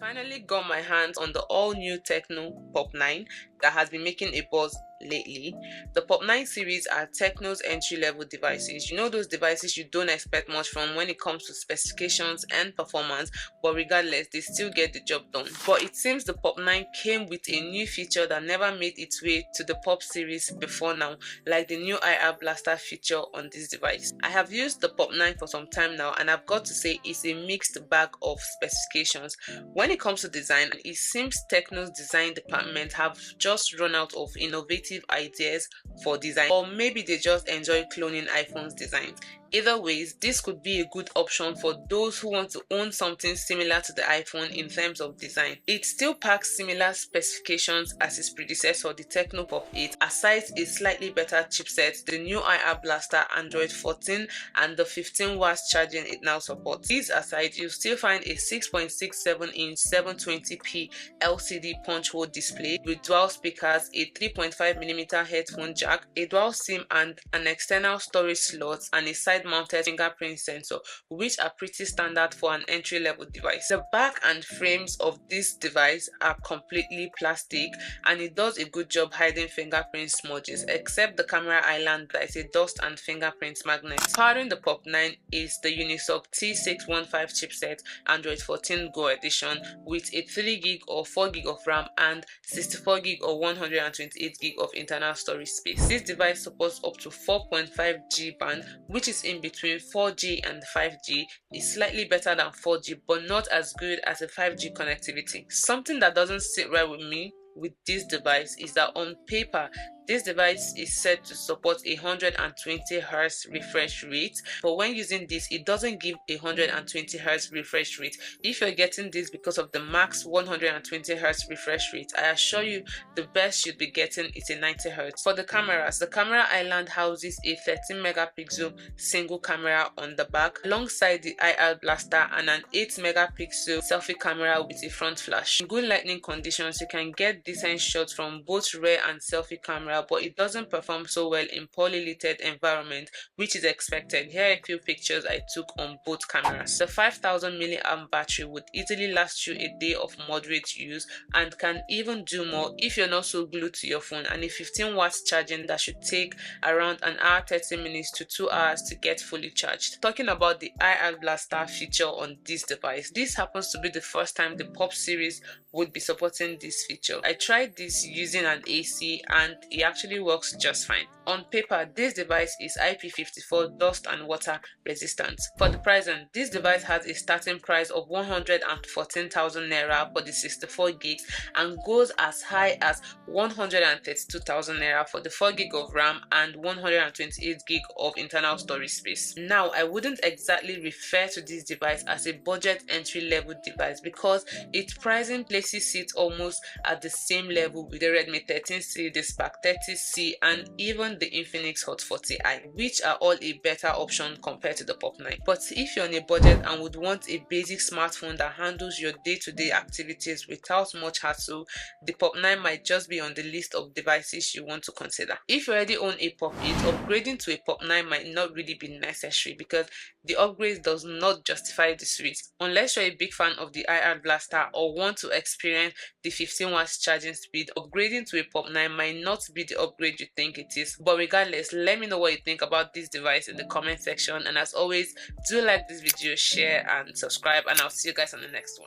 finally got my hands on the all-new Tecno Pop 9 that has been making a buzz lately. The Pop 9 series are Tecno's entry-level devices. You know, those devices you don't expect much from when it comes to specifications and performance, but regardless, they still get the job done. But it seems the Pop 9 came with a new feature that never made its way to the Pop series before now, like the new IR blaster feature on this device. I have used the Pop 9 for some time now, and I've got to say it's a mixed bag of specifications. When it comes to design, it seems Tecno's design department have just run out of innovative ideas for design, or maybe they just enjoy cloning iPhone's designs. Either ways, this could be a good option for those who want to own something similar to the iPhone in terms of design. It still packs similar specifications as its predecessor, the Tecno Pop 8, aside a slightly better chipset, the new IR Blaster Android 14 and the 15 watts charging it now supports. These aside, you'll still find a 6.67-inch 720p LCD punch hole display with dual speakers, a 3.5mm headphone jack, a dual SIM and an external storage slot, and a side-mounted fingerprint sensor, which are pretty standard for an entry-level device. The back and frames of this device are completely plastic, and it does a good job hiding fingerprint smudges, except the camera island that is a dust and fingerprint magnet. Powering the Pop 9 is the Unisoc T615 chipset Android 14 Go edition with a 3GB or 4GB of RAM and 64GB or 128GB of internal storage space. This device supports up to 4.5G band, which is in between 4G and 5G. Is slightly better than 4G, but not as good as a 5G connectivity. Something that doesn't sit right with me with this device is that on paper, this device is said to support 120Hz refresh rate, but when using this, it doesn't give 120Hz refresh rate. If you're getting this because of the max 120Hz refresh rate, I assure you the best you'd be getting is a 90Hz. For the cameras, the camera island houses a 13MP single camera on the back, alongside the IR blaster and an 8MP selfie camera with a front flash. In good lighting conditions, you can get decent shots from both rear and selfie camera, but it doesn't perform so well in poorly lit environment, which is expected. Here are a few pictures I took on both cameras. The 5000mAh battery would easily last you a day of moderate use and can even do more if you're not so glued to your phone, and a 15 watts charging that should take around an hour 30 minutes to 2 hours to get fully charged. Talking about the IR blaster feature on this device, this happens to be the first time the Pop series would be supporting this feature. I tried this using an AC and it actually works just fine. On paper, this device is IP54 dust and water resistant. For the pricing, this device has a starting price of 114,000 naira for the 64GB and goes as high as 132,000 naira for the 4GB of RAM and 128GB of internal storage space. Now, I wouldn't exactly refer to this device as a budget entry-level device because its pricing places it almost at the same level with the Redmi 13C, the Spark 30C, and even the Infinix Hot 40i, which are all a better option compared to the Pop 9. But if you're on a budget and would want a basic smartphone that handles your day-to-day activities without much hassle, the Pop 9 might just be on the list of devices you want to consider. If you already own a Pop 8, upgrading to a Pop 9 might not really be necessary because the upgrade does not justify the switch. Unless you're a big fan of the IR blaster or want to experience the 15 watts charging speed, upgrading to a Pop 9 might not be the upgrade you think it is. But regardless, let me know what you think about this device in the comment section, and as always, do like this video, share and subscribe, and I'll see you guys on the next one.